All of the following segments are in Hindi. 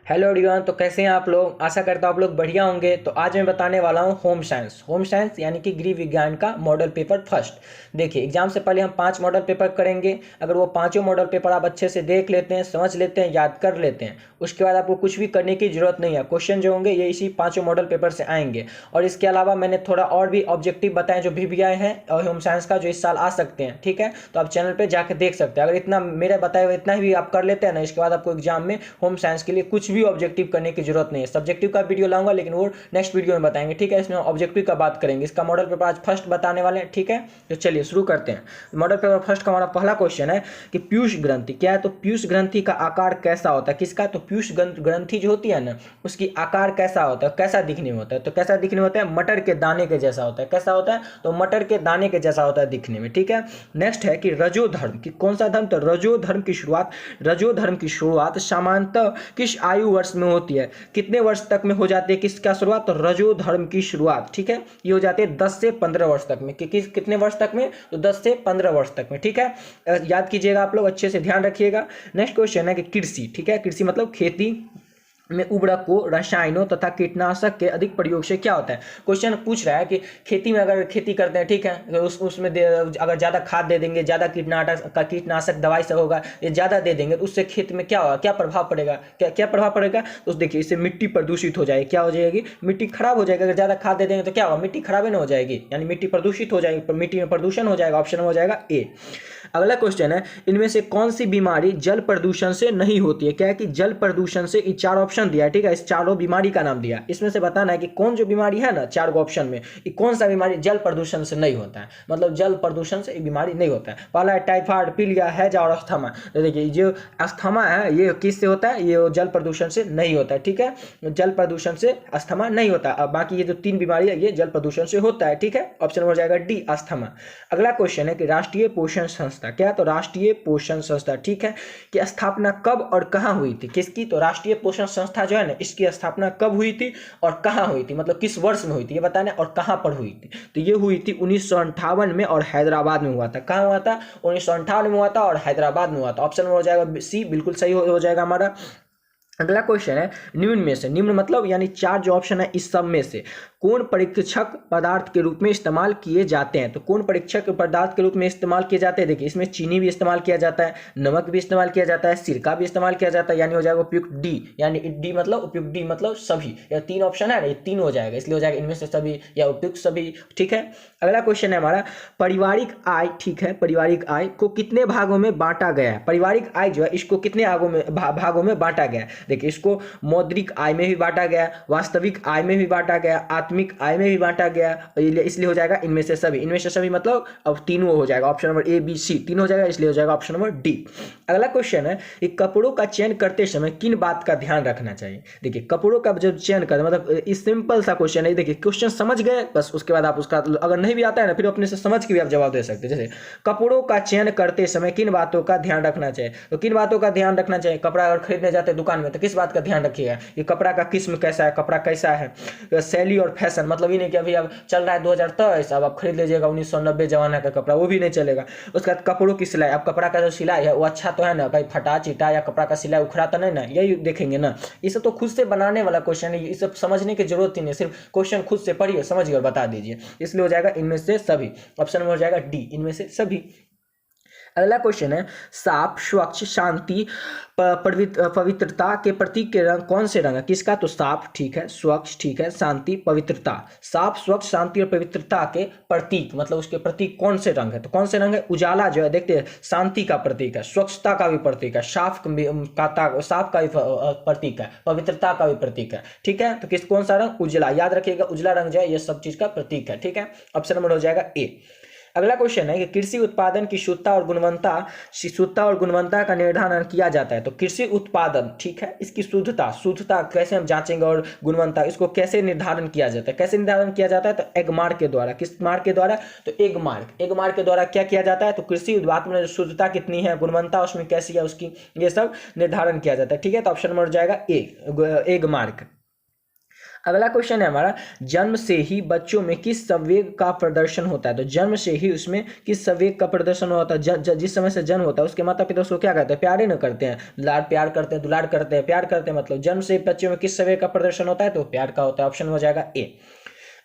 Hello everyone. तो कैसे हैं आप लोग? आशा करता हूँ आप लोग बढ़िया होंगे। तो आज मैं बताने वाला हूँ होम साइंस यानी कि गृह विज्ञान का मॉडल पेपर फर्स्ट। देखिए, एग्जाम से पहले हम 5 मॉडल पेपर करेंगे। अगर वो पांचों मॉडल पेपर आप अच्छे से देख लेते हैं, समझ लेते हैं, याद कर लेते हैं, उसके बाद आपको कुछ भी करने की जरूरत नहीं है। क्वेश्चन जो होंगे ये इसी पांचों मॉडल पेपर से आएंगे। और इसके अलावा मैंने थोड़ा और भी ऑब्जेक्टिव बताए जो भी आए हैं और होम साइंस का, जो इस साल आ सकते हैं। ठीक है, तो आप चैनल पर जाकर देख सकते हैं। अगर इतना मेरे बताए हुए इतना भी आप कर लेते हैं ना, इसके बाद आपको एग्जाम में होम साइंस के लिए कुछ भी ऑब्जेक्टिव करने की जरूरत नहीं है। सब्जेक्टिव का वीडियो लाऊंगा लेकिन वो नेक्स्ट वीडियो में बताएंगे। ठीक है, इसमें ऑब्जेक्टिव का बात करेंगे। इसका मॉडल पेपर आज फर्स्ट बताने वाले हैं। ठीक है, तो चलिए शुरू करते हैं। मॉडल पेपर फर्स्ट का हमारा पहला क्वेश्चन है कि पीयूष ग्रंथि क्या है। तो पीयूष ग्रंथि का आकार कैसा होता है? किसका? तो पीयूष ग्रंथि जो होती है ना, उसकी आकार कैसा होता है, कैसा दिखने में होता है? तो कैसा दिखने में होता है? मटर के दाने के जैसा होता है। कैसा होता है? तो मटर के दाने के जैसा होता है दिखने में। ठीक है, नेक्स्ट है कि रजोधर्म की कौन सा धर्म? तो रजोधर्म की शुरुआत सामान्यतः किस आयु वर्ष में होती है? कितने वर्ष तक में हो जाती है किसका शुरुआत? तो रजोधर्म की शुरुआत, ठीक है, ये हो जाती है 10 से 15 वर्ष तक में। कितने वर्ष तक में? तो 10 से 15 वर्ष तक में। ठीक है, याद कीजिएगा, आप लोग अच्छे से ध्यान रखिएगा। नेक्स्ट क्वेश्चन है कि कृषि, ठीक है, कृषि मतलब खेती में उर्वरकों, रसायनों तथा कीटनाशक के अधिक प्रयोग से क्या होता है? क्वेश्चन पूछ रहा है कि खेती में अगर खेती करते हैं, ठीक है, तो उसमें अगर ज़्यादा खाद दे देंगे, ज़्यादा कीटनाशक दवाई सब होगा, ये ज़्यादा दे देंगे तो उससे खेत में क्या होगा, क्या प्रभाव पड़ेगा? क्या प्रभाव पड़ेगा? तो देखिए, इससे मिट्टी प्रदूषित हो जाएगी। क्या हो जाएगी? मिट्टी खराब हो जाएगी। अगर ज़्यादा खाद दे देंगे तो क्या होगा? मिट्टी खराब ही नहीं हो जाएगी, यानी मिट्टी प्रदूषित हो जाएगी, मिट्टी में प्रदूषण हो जाएगा। ऑप्शन हो जाएगा ए। अगला क्वेश्चन है, इनमें से कौन सी बीमारी जल प्रदूषण से नहीं होती है? क्या है कि जल प्रदूषण से, ये 4 ऑप्शन दिया है, ठीक है, इस चारों बीमारी का नाम दिया। इसमें से बताना है कि कौन जो बीमारी है ना, 4 ऑप्शन में, ये कौन सा बीमारी जल प्रदूषण से नहीं होता है, मतलब जल प्रदूषण से ये बीमारी नहीं होता है। पहला है टाइफाइड, पीलिया, हैजा और अस्थमा। तो देखिए, जो अस्थमा है ये किससे होता है? ये जल प्रदूषण से नहीं होता है। ठीक है, जल प्रदूषण से अस्थमा नहीं होता। अब बाकी ये जो 3 बीमारी है ये जल प्रदूषण से होता है। ठीक है, ऑप्शन हो जाएगा डी, अस्थमा। अगला क्वेश्चन है कि राष्ट्रीय पोषण संस्था क्या है? तो राष्ट्रीय पोषण संस्था, ठीक है, की स्थापना कब और कहां हुई थी? किसकी? तो राष्ट्रीय पोषण संस्था जो है ना, इसकी स्थापना कब हुई थी और कहां हुई थी, मतलब किस वर्ष में हुई थी ये बताना, और कहां पर हुई थी। तो ये हुई थी 1958 में और हैदराबाद में हुआ था। कहां हुआ था? 1958 में हुआ था और हैदराबाद में हुआ था। ऑप्शन हो जाएगा सी, बिल्कुल सही हो जाएगा हमारा। अगला क्वेश्चन है, निम्न में से, निम्न मतलब यानी 4 जो ऑप्शन है इस सब में से कौन परीक्षक पदार्थ के रूप में इस्तेमाल किए जाते हैं? तो कौन परीक्षक पदार्थ के रूप में इस्तेमाल किए जाते हैं? देखिए, इसमें चीनी भी इस्तेमाल किया जाता है, नमक भी इस्तेमाल किया जाता है, सिरका भी इस्तेमाल किया जाता है, यानी हो जाएगा उपयुक्त डी। यानी डी मतलब उपयुक्त, डी मतलब सभी। या 3 ऑप्शन है ना, ये 3 हो जाएगा, इसलिए हो जाएगा इनमें से सभी या उपयुक्त सभी। ठीक है, अगला क्वेश्चन है हमारा, पारिवारिक आय, ठीक है, पारिवारिक आय को कितने भागों में बांटा गया है? पारिवारिक आय जो है इसको कितने भागों में बांटा गया है? देखिए, इसको मौद्रिक आय में भी बांटा गया, वास्तविक आय में भी बांटा गया, आत्मिक आय में भी बांटा गया, इसलिए हो जाएगा इनमें से सभी। इनमें से सभी मतलब अब तीनों हो जाएगा, ऑप्शन नंबर ए, बी, सी 3 हो जाएगा, इसलिए हो जाएगा ऑप्शन नंबर डी। अगला क्वेश्चन है कि कपड़ों का चयन करते समय किन बात का ध्यान रखना चाहिए? देखिए, कपड़ों का जो चयन करते मतलब इस सिंपल सा क्वेश्चन है। देखिए, क्वेश्चन समझ गए बस, उसके बाद आप उसका अगर नहीं भी आता है ना, फिर अपने से समझ के भी आप जवाब दे सकते हैं। जैसे कपड़ों का चयन करते समय किन बातों का ध्यान रखना चाहिए? तो किन बातों का ध्यान रखना चाहिए? कपड़ा अगर खरीदने जाते हैं दुकान में तो किस बात का ध्यान रखिएगा कि कपड़ा का किस्म कैसा है, कपड़ा कैसा है। शैली और फैशन मतलब ये नहीं कि अभी अब चल रहा है 2023, अब आप खरीद लीजिएगा 1990 जमाना का कपड़ा, वो भी नहीं चलेगा। उसके बाद कपड़ों की सिलाई, अब कपड़ा का जो सिलाई है वो अच्छा तो है ना, कहीं फटा चिटा या कपड़ा का सिलाई उखड़ा तो नहीं ना, यही देखेंगे ना। ये सब तो खुद से बनाने वाला क्वेश्चन है, ये सब समझने की जरूरत ही नहीं, सिर्फ क्वेश्चन खुद से पढ़िए, समझिए और बता दीजिए। इसलिए हो जाएगा इनमें से सभी, ऑप्शन में हो जाएगा डी, इनमें से सभी। अगला क्वेश्चन है, साफ, स्वच्छ, शांति, पवित्रता के प्रतीक के रंग कौन से रंग है? किसका? तो साफ, ठीक है, स्वच्छ, ठीक है, शांति, पवित्रता। साफ, स्वच्छ, शांति और पवित्रता के प्रतीक मतलब उसके प्रतीक कौन से रंग है? तो कौन से रंग है? उजाला जो है, देखते हैं, शांति का प्रतीक है, स्वच्छता का भी प्रतीक है, साफ का भी प्रतीक है, पवित्रता का भी प्रतीक है। ठीक है, तो कौन सा रंग? उजला। याद रखिएगा, उजला रंग जो है ये सब चीज का प्रतीक है। ठीक है, ऑप्शन नंबर हो जाएगा ए। अगला क्वेश्चन है कि कृषि उत्पादन की शुद्धता और गुणवत्ता का निर्धारण किया जाता है। तो कृषि उत्पादन, ठीक है, इसकी शुद्धता कैसे हम जांचेंगे और गुणवत्ता इसको कैसे निर्धारण किया जाता है? कैसे निर्धारण किया जाता है? तो एग मार्क के द्वारा। किस मार्क के द्वारा? तो एग मार्क के द्वारा क्या किया जाता है? तो कृषि उत्पादन में शुद्धता कितनी है, गुणवत्ता उसमें कैसी है, उसकी ये सब निर्धारण किया जाता है। ठीक है, तो ऑप्शन नंबर हो जाएगा ए, एग मार्क। अगला क्वेश्चन है हमारा, जन्म से ही बच्चों में किस संवेग का प्रदर्शन होता है? तो जन्म से ही उसमें किस संवेग का प्रदर्शन होता है? जिस समय से जन्म होता है उसके माता पिता उसको क्या करते हैं? प्यारे न करते हैं, लाड प्यार करते हैं, दुलार करते हैं, प्यार करते हैं। मतलब जन्म से बच्चों में किस संवेग का प्रदर्शन होता है? तो प्यार का होता है। ऑप्शन हो जाएगा ए।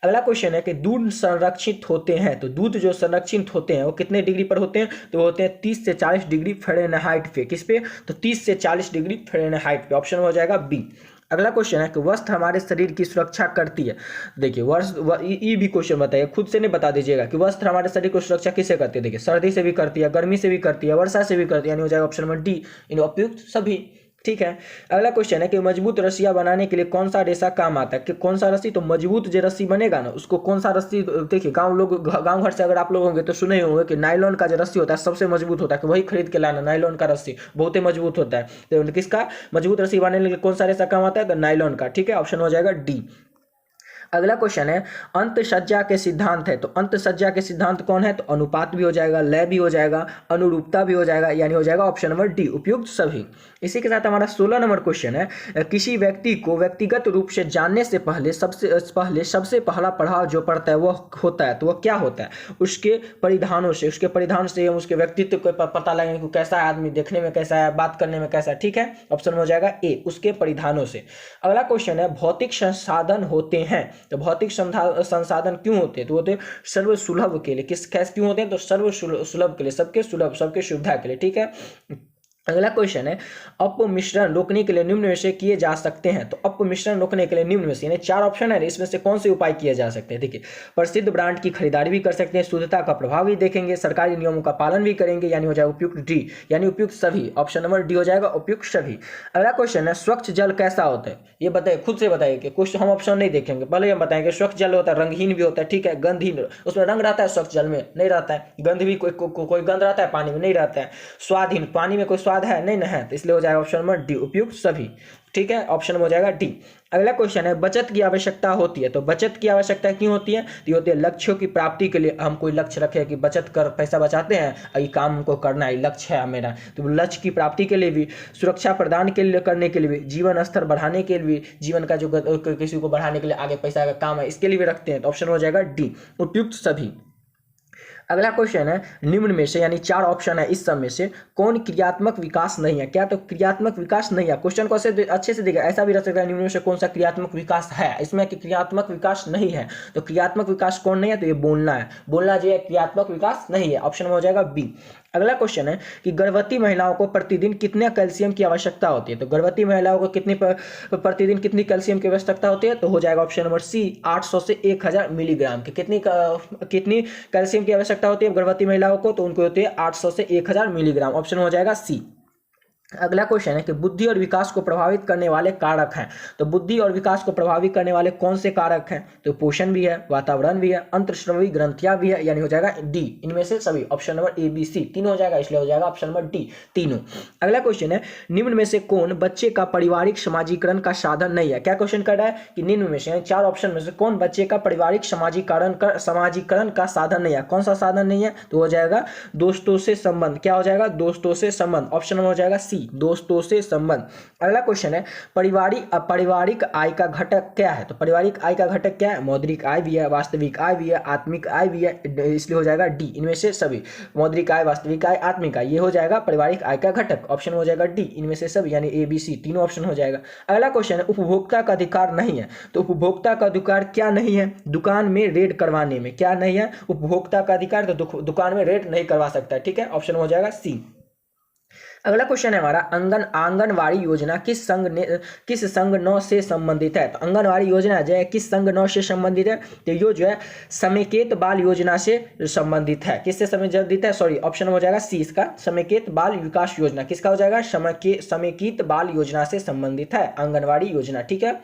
अगला क्वेश्चन है कि दूध संरक्षित होते हैं, तो दूध जो संरक्षित होते हैं वो कितने डिग्री पर होते हैं? तो वो होते हैं 30 से 40 डिग्री फ़ारेनहाइट पे। किस पे? तो 30 से 40 डिग्री फ़ारेनहाइट पे। ऑप्शन हो जाएगा बी। अगला क्वेश्चन है कि वस्त्र हमारे शरीर की सुरक्षा करती है। देखिए ये भी क्वेश्चन बताइए, खुद से नहीं बता दीजिएगा कि वस्त्र हमारे शरीर को सुरक्षा किससे करती है। देखिए सर्दी से भी करती है, गर्मी से भी करती है, वर्षा से भी करती है, यानी हो जाएगा ऑप्शन नंबर डी, इन उपयुक्त सभी। ठीक है। अगला क्वेश्चन है कि मजबूत रस्सियां बनाने के लिए कौन सा रेशा काम आता है? कि कौन सा रस्सी? तो मजबूत जो रस्सी बनेगा ना उसको कौन सा रस्सी, देखिए गांव घर से अगर आप लोग होंगे तो सुने होंगे कि नायलॉन का जो रस्सी होता है सबसे मजबूत होता है, कि वही खरीद के लाना। नायलॉन का रस्सी बहुत ही मजबूत होता है। तो किसका मजबूत रस्सी बनाने के लिए कौन सा रेशा काम आता है? तो नायलॉन का। ठीक है, ऑप्शन हो जाएगा डी। अगला क्वेश्चन है, अंतःसज्जा के सिद्धांत है। तो अंतःसज्जा के सिद्धांत कौन है? तो अनुपात भी हो जाएगा, लय भी हो जाएगा, अनुरूपता भी हो जाएगा, यानी हो जाएगा ऑप्शन नंबर डी, उपयुक्त सभी। इसी के साथ हमारा 16 नंबर क्वेश्चन है, किसी व्यक्ति को व्यक्तिगत रूप से जानने से पहले सबसे पहला प्रभाव जो पड़ता है वो होता है, तो वह क्या होता है? उसके परिधानों से। उसके परिधान से हम उसके व्यक्तित्व को पता लगेगा कि कैसा है आदमी, देखने में कैसा है, बात करने में कैसा है। ठीक है, ऑप्शन हो जाएगा ए, उसके परिधानों से। अगला क्वेश्चन है, भौतिक संसाधन होते हैं, तो भौतिक संसाधन क्यों होते हैं? तो होते हैं सर्व सुलभ के लिए। कैसे क्यों होते हैं? तो सर्व सुलभ के लिए, सबके सुलभ, सबके सुविधा के लिए। ठीक है। अगला क्वेश्चन है, अपमिश्रण रोकने के लिए निम्न में से किए जा सकते हैं। तो अपमिश्रण रोकने के लिए निम्न में से, यानी 4 ऑप्शन है, इसमें से कौन से उपाय किए जा सकते हैं? देखिए, प्रसिद्ध ब्रांड की खरीदारी भी कर सकते हैं, शुद्धता का प्रभाव भी देखेंगे, सरकारी नियमों का पालन भी करेंगे, यानी हो जाएगा उपयुक्त डी, यानी उपयुक्त सभी। ऑप्शन नंबर डी हो जाएगा उपयुक्त सभी। अगला क्वेश्चन है, स्वच्छ जल कैसा होता है? ये बताइए, खुद से बताइए कि कुछ हम ऑप्शन नहीं देखेंगे, पहले हम बताएंगे। स्वच्छ जल होता है, रंगहीन भी होता है, ठीक है, गंधहीन, उसमें रंग रहता है, स्वच्छ जल में नहीं रहता है। गंध भी कोई गंध रहता है, पानी में नहीं रहता है। स्वादहीन, पानी में कोई स्वाद है नहीं है, तो इसलिए हो जाएगा ऑप्शन नंबर डी, उपयुक्त सभी। ठीक है, ऑप्शन हो जाएगा डी। अगला क्वेश्चन है, बचत की आवश्यकता होती है। तो बचत की आवश्यकता क्यों होती है? तो ये होती है लक्ष्यों की प्राप्ति के लिए। हम कोई लक्ष्य रखे कि बचत कर पैसा बचाते हैं, ये काम हमको करना है, लक्ष्य है मेरा, तो लक्ष्य की प्राप्ति के लिए भी, सुरक्षा प्रदान के लिए, करने के लिए भी, जीवन स्तर बढ़ाने के लिए भी, जीवन का जो किसी को बढ़ाने के लिए आगे पैसा का काम है इसके लिए भी रखते हैं, तो ऑप्शन हो जाएगा डी, उपयुक्त सभी। अगला क्वेश्चन है, निम्न में से, यानी 4 ऑप्शन है इस सब में से, कौन क्रियात्मक विकास नहीं है? क्या? तो क्रियात्मक विकास नहीं है। क्वेश्चन को अच्छे से देखा, ऐसा भी रह सकता है, निम्न में से कौन सा क्रियात्मक विकास है? इसमें कि क्रियात्मक विकास नहीं है, तो क्रियात्मक विकास कौन नहीं है? तो ये बोलना है, बोलना जो है क्रियात्मक विकास नहीं है। ऑप्शन हो जाएगा बी। अगला क्वेश्चन है कि गर्भवती महिलाओं को प्रतिदिन कितने कैल्शियम की आवश्यकता होती है? तो गर्भवती महिलाओं को प्रतिदिन कितनी कैल्शियम की आवश्यकता होती है? तो हो जाएगा ऑप्शन नंबर सी, 800 से 1000 मिलीग्राम की। कितनी कैल्शियम की आवश्यकता होती है गर्भवती महिलाओं को? तो उनको होती है 800 से 1000 मिलीग्राम। ऑप्शन हो जाएगा सी। अगला क्वेश्चन है कि बुद्धि और विकास को प्रभावित करने वाले कारक हैं। तो बुद्धि और विकास को प्रभावित करने वाले कौन से कारक हैं? तो पोषण भी है, वातावरण भी है, अंतःस्रावी ग्रंथियां भी है, यानी हो जाएगा डी, इनमें से सभी। Option number A B C तीनों हो जाएगा, इसलिए हो जाएगा ऑप्शन नंबर डी, तीनों। अगला क्वेश्चन है, निम्न में से कौन बच्चे का पारिवारिक समाजीकरण का साधन नहीं है? क्या क्वेश्चन कर रहा है कि निम्न में से, 4 ऑप्शन में से कौन बच्चे का पारिवारिक समाजीकरण का साधन नहीं है? कौन सा साधन नहीं है? तो हो जाएगा दोस्तों से संबंध। क्या हो जाएगा? दोस्तों से संबंध। ऑप्शन नंबर हो जाएगा सी, दोस्तों से संबंध। अगला क्वेश्चन है, पारिवारिक आय का घटक क्या है? तो पारिवारिक आय का घटक क्या है? मौद्रिक आय भी है, वास्तविक आय भी है, आत्मिक आय भी है, इसलिए हो जाएगा डी, इनमें से सभी। मौद्रिक आय, वास्तविक आय, आत्मिक आय, ये हो जाएगा पारिवारिक आय का घटक। ऑप्शन हो जाएगा डी, इनमें से सभी, यानी ए बी सी तीनों ऑप्शन हो जाएगा। अगला क्वेश्चन है, उपभोक्ता का अधिकार नहीं है। तो उपभोक्ता का अधिकार क्या नहीं है? दुकान में रेड करवाने में। क्या नहीं है? उपभोक्ता का अधिकार, तो दुकान में रेड नहीं करवा सकता। ठीक है, ऑप्शन हो जाएगा सी। अगला क्वेश्चन है हमारा, आंगनवाड़ी योजना किस संघ 9 से संबंधित है? तो आंगनवाड़ी योजना जो है किस संघ 9 से संबंधित है? तो ये जो है समेकित बाल योजना से संबंधित है। किससे संबंधित है? सॉरी, ऑप्शन हो जाएगा सी इसका, समेकित बाल विकास योजना। किसका हो जाएगा? समेकित बाल योजना से संबंधित है आंगनवाड़ी योजना। ठीक है।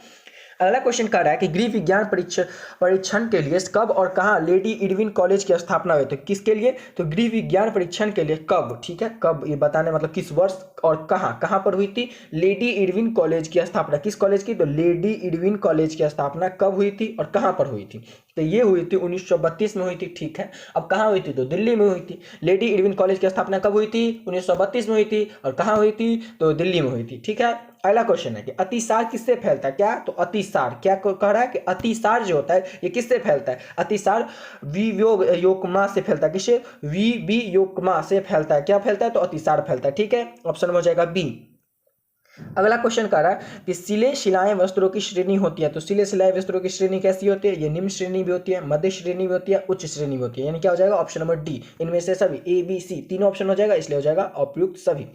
अगला क्वेश्चन कर रहा है कि गृह विज्ञान परीक्षण के लिए कब और कहां लेडी इरविन कॉलेज की स्थापना हुई? तो किसके लिए? तो गृह विज्ञान परीक्षण के लिए कब, ठीक है, कब ये बताने, मतलब किस वर्ष और कहां पर हुई थी लेडी इरविन कॉलेज की स्थापना? किस कॉलेज की? तो लेडी इरविन कॉलेज की स्थापना कब हुई थी और कहां पर हुई थी? तो ये हुई थी 1932 में हुई थी। ठीक है, अब कहां हुई थी? तो दिल्ली में हुई थी। लेडी इरविन कॉलेज की स्थापना कब हुई थी? 1932 में हुई थी। और कहां हुई थी? तो दिल्ली में हुई थी। ठीक है, अगला क्वेश्चन है कि अतिसार किससे फैलता है, क्या तो अतिसार क्या कह रहा है कि अतिसार जो होता है ये किससे फैलता है, अतिसार वियोगमा से फैलता है, किससे वियोगमा से फैलता है, क्या फैलता है तो अतिसार फैलता है, ठीक है, ऑप्शन में हो जाएगा बी। अगला क्वेश्चन कह रहा है कि सिले शिलाएं वस्त्रों की श्रेणी होती है, तो सिले सिलाए वस्त्रों की श्रेणी कैसी होती है, ये निम्न श्रेणी भी होती है, मध्य श्रेणी भी होती है, उच्च श्रेणी भी होती है, यानी क्या हो जाएगा ऑप्शन नंबर डी, इनमें से सभी ए बी सी तीनों ऑप्शन हो जाएगा, इसलिए हो जाएगा उपयुक्त सभी।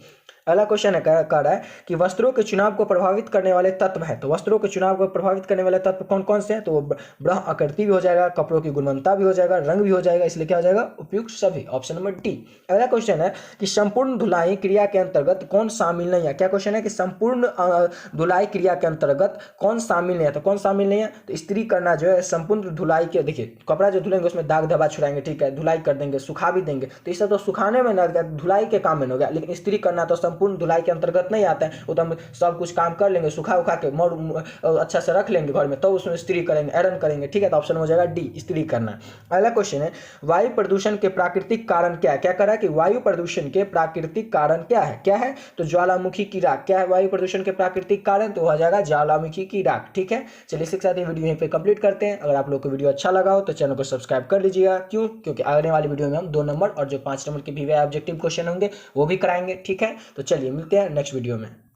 अगला क्वेश्चन है कह रहा है कि वस्त्रों के चुनाव को प्रभावित करने वाले तत्व है, तो वस्त्रों के चुनाव को प्रभावित करने वाले तत्व कौन कौन से हैं, तो ब्रह आकृति भी हो जाएगा, कपड़ों की गुणवत्ता भी हो जाएगा, रंग भी हो जाएगा, इसलिए क्या हो जाएगा उपयुक्त सभी, ऑप्शन नंबर डी। अगला क्वेश्चन है कि संपूर्ण धुलाई क्रिया के अंतर्गत कौन शामिल नहीं है, क्या क्वेश्चन है कि संपूर्ण धुलाई क्रिया के अंतर्गत कौन शामिल नहीं है, तो कौन शामिल नहीं है, तो इस्त्री करना जो है संपूर्ण धुलाई के, देखिए कपड़ा जो धुलेंगे उसमें दाग धब्बा छुड़ाएंगे, ठीक है, धुलाई कर देंगे, सुखा भी देंगे, तो इससे तो सुखाने में ना धुलाई के काम में हो गया, लेकिन इस्त्री करना तो संपूर्ण धुलाई के अंतर्गत नहीं आता है, वो तो हम सब कुछ काम कर लेंगे, सुखा उखा के अच्छा से रख लेंगे घर में, तो उसमें इस्त्री करेंगे, आयरन करेंगे, ठीक है, तो ऑप्शन हो जाएगा डी, इस्त्री करना। अगला क्वेश्चन है वायु प्रदूषण के प्राकृतिक कारण क्या है, क्या कर रहा है कि वायु प्रदूषण के प्राकृतिक कारण क्या है, तो ज्वालामुखी की राख, क्या है वायु प्रदूषण के प्राकृतिक कारण, तो हो जाएगा ज्वालामुखी की राख, ठीक है। चलिए इसके साथ ये वीडियो यहीं पे कंप्लीट करते हैं। अगर आप लोग को वीडियो अच्छा लगा हो तो चैनल को सब्सक्राइब कर लीजिएगा, क्यों, क्योंकि आने वाली वीडियो में हम 2 नंबर और जो 5 नंबर के भी ऑब्जेक्टिव क्वेश्चन होंगे वो भी कराएंगे, ठीक है। तो चलिए मिलते हैं नेक्स्ट वीडियो में।